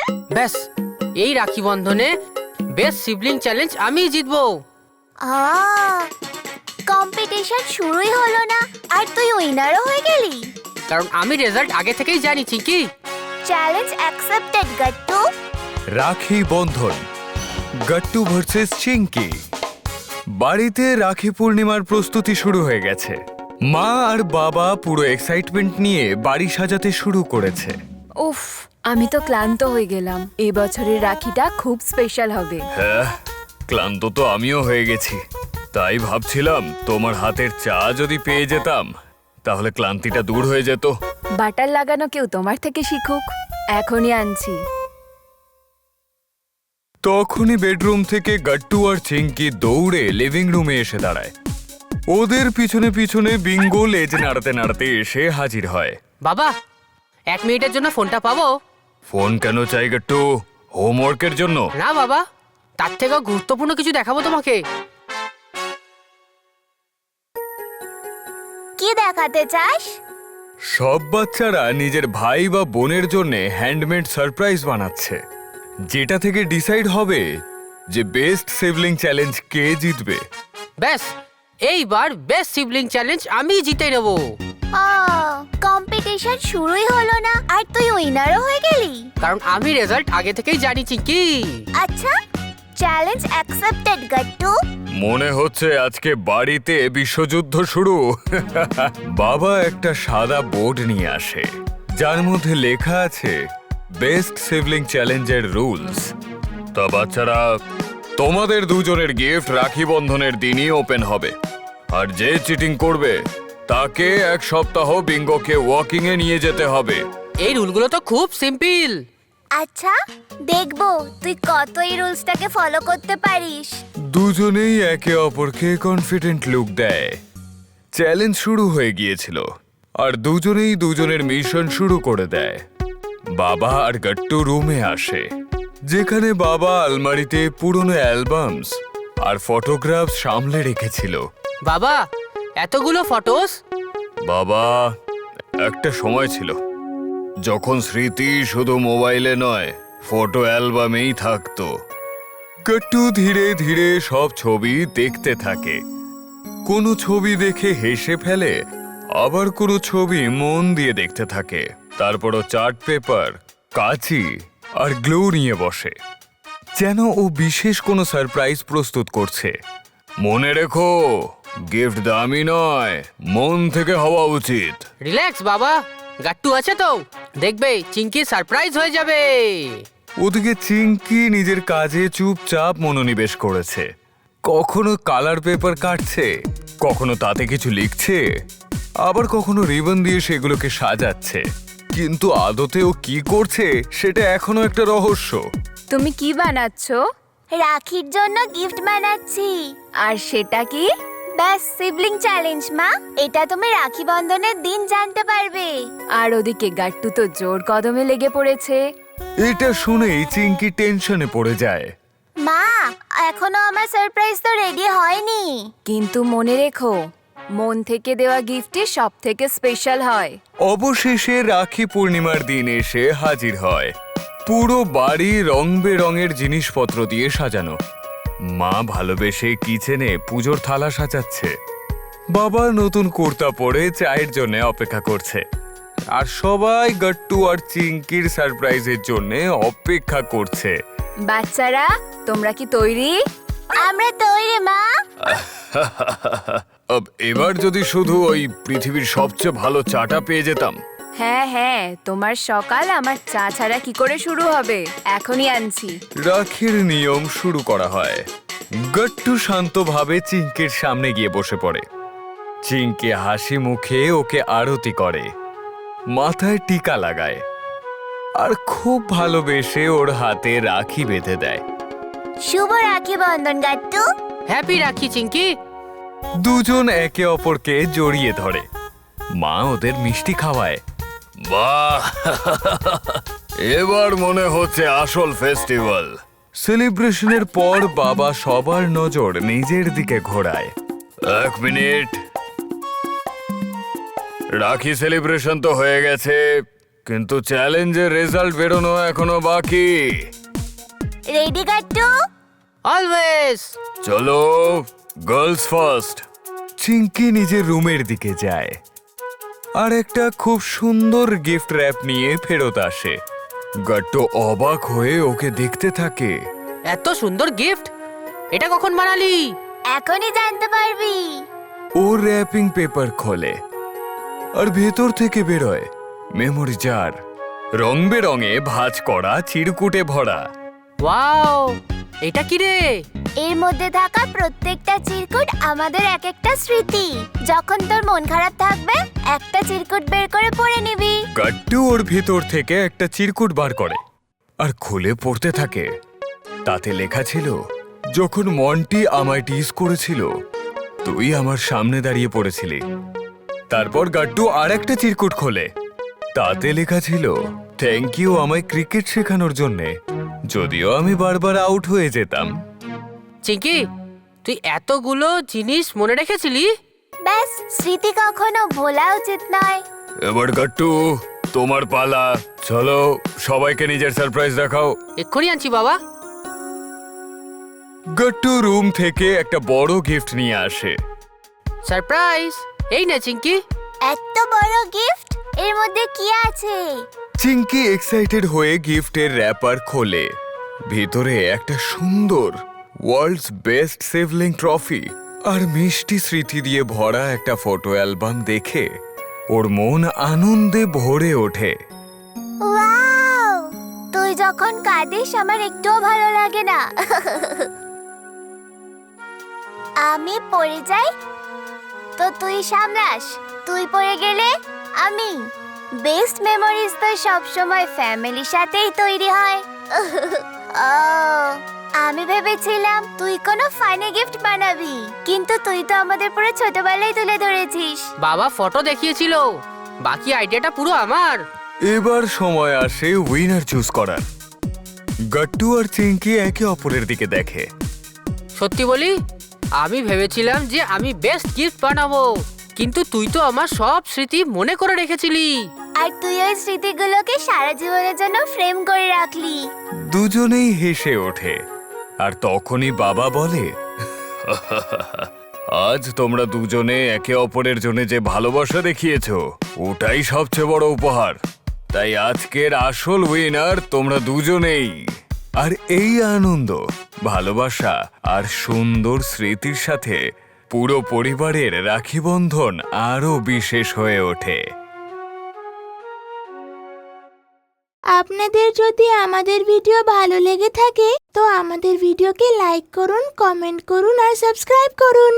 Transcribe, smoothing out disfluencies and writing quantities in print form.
ব্যাস, এই রাখি বন্ধনে বেস্ট সিবলিং চ্যালেঞ্জ আমিই জিতবো। কম্পিটিশন শুরুই হলো না আর তুই উইনারও হয়ে গেলি। কারণ আমি রেজাল্ট আগে থেকেই জানি Chinki. Challenge accepted গট্টু। Rakhi Bandhan, গট্টু versus Chinki. বাড়িতে রাখি পূর্ণিমার প্রস্তুতি শুরু হয়ে গেছে। মা আর বাবা পুরো এক্সাইটমেন্ট নিয়ে বাড়ি সাজাতে শুরু করেছে। উফ, আমি তো ক্লান্ত হয়ে গেলাম। এই বছরের রাখিটা খুব স্পেশাল হবে। হ্যাঁ, ক্লান্ত তো আমিও হয়ে গেছি। তাই ভাবছিলাম তোমার হাতের চা যদি পেয়ে যেতাম তাহলে ক্লান্তিটা দূর হয়ে যেত। বাটার লাগানো কেউ তোমার থেকে শিখুক। এখনই আনছি। তখনই বেডরুম থেকে গট্টু আর চিঙ্কি দৌড়ে লিভিং রুমে এসে দাঁড়ায়। ওদের পিছনে পিছনে বিঙ্গো লেজ নাড়াতে নাড়াতে এসে হাজির হয়। বাবা, 1 মিনিটের জন্য ফোনটা পাবো? ফোন কেন চাই গট্টু? হোমওয়ার্কের জন্য? না বাবা, তার থেকেও গুরুত্বপূর্ণ কিছু দেখাবো তোমাকে। কি দেখাতে চাস? সব বাচ্চারা নিজের ভাই বা বোনের জন্য হ্যান্ডমেড সারপ্রাইজ বানাচ্ছে, যেটা থেকে ডিসাইড হবে যে বেস্ট সিবলিং চ্যালেঞ্জ কে জিতবে। ব্যাস, এইবার বেস্ট সিবলিং চ্যালেঞ্জ আমিই জিতে নেবো। কম্পিটিশন শুরুই হলো না আর তুই উইনারও হয়ে গেলি। কারণ আমি রেজাল্ট আগে থেকেই জানি চিঙ্কি। আচ্ছা, চ্যালেঞ্জ অ্যাকসেপ্টেড গট্টু। মনে হচ্ছে আজকে বাড়িতে বিশ্বযুদ্ধ শুরু। বাবা একটা সাদা বোর্ড নিয়ে আসে, যার মধ্যে লেখা আছে বেস্ট সিবলিং চ্যালেঞ্জের রুলস। তা বাচ্চারা, তোমাদের দুজনের গিফট রাখি বন্ধনের দিনই ওপেন হবে। আর যে চিটিং করবে তাকে 1 সপ্তাহ বিঙ্গোকে ওয়াকিং এ নিয়ে যেতে হবে। এই রুলগুলো তো খুব সিম্পল। আচ্ছা, দেখবো তুই কত এই রুলসটাকে ফলো করতে পারিস। দুজনেই একে অপরকে কনফিডেন্ট লুক দেয়। চ্যালেঞ্জ শুরু হয়ে গিয়েছিল আর দুজনেই দুজনের মিশন শুরু করে দেয়। বাবা আর গট্টু রুমে আসে, যেখানে বাবা আলমারিতে পুরনো অ্যালবামস আর ফটোগ্রাফ সামলে রেখেছিল। বাবা, এতগুলো ফটোস? বাবা, একটা সময় ছিল যখন স্মৃতি শুধু মোবাইলে নয়, ফটো অ্যালবামেই থাকতো। গট্টু ধীরে ধীরে সব ছবি দেখতে থাকে। কোনো ছবি দেখে হেসে ফেলে, আবার কোনো ছবি মন দিয়ে দেখতে থাকে। তারপরও চার্ট পেপার, কাঁচি আর গ্লো নিয়ে বসে, যেন ও বিশেষ কোনো সারপ্রাইজ প্রস্তুত করছে। মনে রেখো, গিফট দামি নয়, মন থেকে হওয়া উচিত। রিল্যাক্স বাবা, গাট্টু আছে তো, দেখবে চিঙ্কি সারপ্রাইজ হয়ে যাবে। ওদিকে চিঙ্কি নিজের কাজে চুপচাপ মনোনিবেশ করেছে। কখনো কালার পেপার কাটছে, কখনো তাতে কিছু লিখছে, আবার কখনো রিবন দিয়ে সেগুলোকে সাজাচ্ছে। কিন্তু আদতে ও কি করছে সেটা এখনো একটা রহস্য। তুমি কি বানাচ্ছো? রাখির জন্য গিফট বানাচ্ছি। আর সেটা কি? ব্যাস, সিবলিং চ্যালেঞ্জ মা। এটা তুমি রাখি বন্ধনের দিন জানতে পারবে। আর ওদিকে গাট্টু তো জোর কদমে লেগে পড়েছে। এটা শুনেই চিঙ্কি টেনশনে পড়ে যায়। মা, এখনো আমার সারপ্রাইজ তো রেডি হয়নি। কিন্তু মনে রেখো, মন থেকে দেওয়া গিফটই সব থেকে স্পেশাল হয়। অবশেষে রাখি পূর্ণিমার দিন এসে হাজির হয়। পুরো বাড়ি রং বেরঙের জিনিসপত্র দিয়ে সাজানো। মা ভালোবেসে কিচেনে পুজোর থালা সাজাচ্ছে। বাবা নতুন কুর্তা পরে চায়ের জন্য অপেক্ষা করছে। আর সবাই গট্টু আর চিঙ্কির সারপ্রাইজের জন্য অপেক্ষা করছে। বাচ্চারা, তোমরা কি তৈরি? আমরা তৈরি মা। এবার যদি শুধু ওই পৃথিবীর সবচেয়ে ভালো চাটা পেয়ে যেতাম। হ্যাঁ হ্যাঁ, তোমার সকাল আমার চা ছাড়া কি করে শুরু হবে? এখনই আনছি। রাখির নিয়ম শুরু করা হয়। গট্টু শান্তভাবে চিঙ্কির সামনে গিয়ে বসে পড়ে। চিঙ্কি হাসি মুখে ওকে আরতি করে, মাথায় টিকা লাগায় আর খুব ভালোবেসে ওর হাতে রাখি বেঁধে দেয়। শুভ রাখি বন্ধন গট্টু। হ্যাপি রাখি চিঙ্কি। দুজন একে অপরকে জড়িয়ে ধরে। মা ওদের মিষ্টি খাওয়ায়। বাহ, এবার মনে হচ্ছে আসল ফেস্টিভ্যাল। সেলিব্রেশনের পর বাবা সবার নজর নিজের দিকে ঘোরায়। 1 মিনিট, রাখি সেলিব্রেশন তো হয়ে গেছে, কিন্তু চ্যালেঞ্জের রেজাল্ট বেরোনো এখনো বাকি। রেডি গাট্টু? অলওয়েজ। চলো, গার্লস ফার্স্ট। চিঙ্কি নিজের রুমের দিকে যায় আর একটা খুব সুন্দর গিফট র্যাপ নিয়ে ফেরত আসে। গাট্টু অবাক হয়ে ওকে দেখতে থাকে। এত সুন্দর গিফট, এটা কখন বানালি? এখনই জানতে পারবি। ও র্যাপিং পেপার খোলে আর ভেতর থেকে বেরোয় মেমোরি জার, রং বেরঙে ভাঁজ করা চিরকুটে ভরা। ওয়াও, এটা কি রে? এর মধ্যে থাকা প্রত্যেকটা চিরকুট আমাদের এক একটা স্মৃতি। যখন তোর মন খারাপ থাকবে একটা চিরকুট বের করে পড়ে নিবি। গাট্টু ওর ভেতর থেকে একটা চিরকুট বার করে আর খুলে পড়তে থাকে। তাতে লেখা ছিল, যখন মন্টি আমায় টিজ করেছিল তুই আমার সামনে দাঁড়িয়ে পড়েছিলি। তারপর গাট্টু আর একটা চিরকুট খোলে, তাতে লেখা ছিল, থ্যাংক ইউ আমায় ক্রিকেট শেখানোর জন্যে, যদিও আমি বারবার আউট হয়ে যেতাম। চিঙ্কি, তুই এতগুলো জিনিস মনে রেখেছিলি? ব্যাস, স্মৃতি কখনো ভোলা উচিত নয়। এবার গাট্টু তোমার পালা। চলো, সবাইকে নিজের সারপ্রাইজ দেখাও। এক্ষুনি আনছি বাবা। গাট্টু রুম থেকে একটা বড় গিফট নিয়ে আসে। সারপ্রাইজ, এই না চিঙ্কি। এত বড় গিফট, এর মধ্যে কি আছে? চিঙ্কি এক্সাইটেড হয়ে গিফটের র্যাপার খোলে। ভিতরে একটা সুন্দর ওয়ার্ল্ডস বেস্ট সেভলিং ট্রফি আর মিষ্টি স্মৃতি দিয়ে ভরা একটা ফটো অ্যালবাম দেখে ওর মন আনন্দে ভরে ওঠে। ওয়াও, তুই যখন কাঁদিস আমার একটুও ভালো লাগে না। আমি পড়ে যাই তো তুই সামলাস, তুই পড়ে গেলে আমি। বেস্ট মেমোরিজ তো সবসময় ফ্যামিলির সাথেই তৈরি হয়। ও, আমি ভেবেছিলাম তুই কোনো ফানি গিফট বানাবি, কিন্তু তুই তো আমাদের পুরো ছোটবেলায় তুলে ধরেছিস। বাবা ফটো দেখিয়েছিল, বাকি আইডিয়াটা পুরো আমার। এবার সময় আসে উইনার চুজ করার। গাট্টু আর চিঙ্কি একে অপরের দিকে দেখে। সত্যি বলি, আমি ভেবেছিলাম যে আমি বেস্ট গিফট বানাবো, কিন্তু তুই তো আমার সব স্মৃতি মনে করে রেখেছিলি। আর তুই ওই স্মৃতিগুলোকে সারা জীবনের জন্য ফ্রেম করে রাখলি। দুজনেই হেসে ওঠে আর তখনই বাবা বলে, আজ তোমরা দুজনে একে অপরের জন্য যে ভালোবাসা দেখিয়েছো ওটাই সবচেয়ে বড় উপহার। তাই আজকের আসল উইনার তোমরা দুজনেই। আর এই আনন্দ, ভালোবাসা আর সুন্দর স্মৃতির সাথে পুরো পরিবারের রাখি বন্ধন আরো বিশেষ হয়ে ওঠে। আপনাদের যদি আমাদের ভিডিও ভালো লেগে থাকে তো আমাদের ভিডিওকে লাইক করুন, কমেন্ট করুন আর সাবস্ক্রাইব করুন।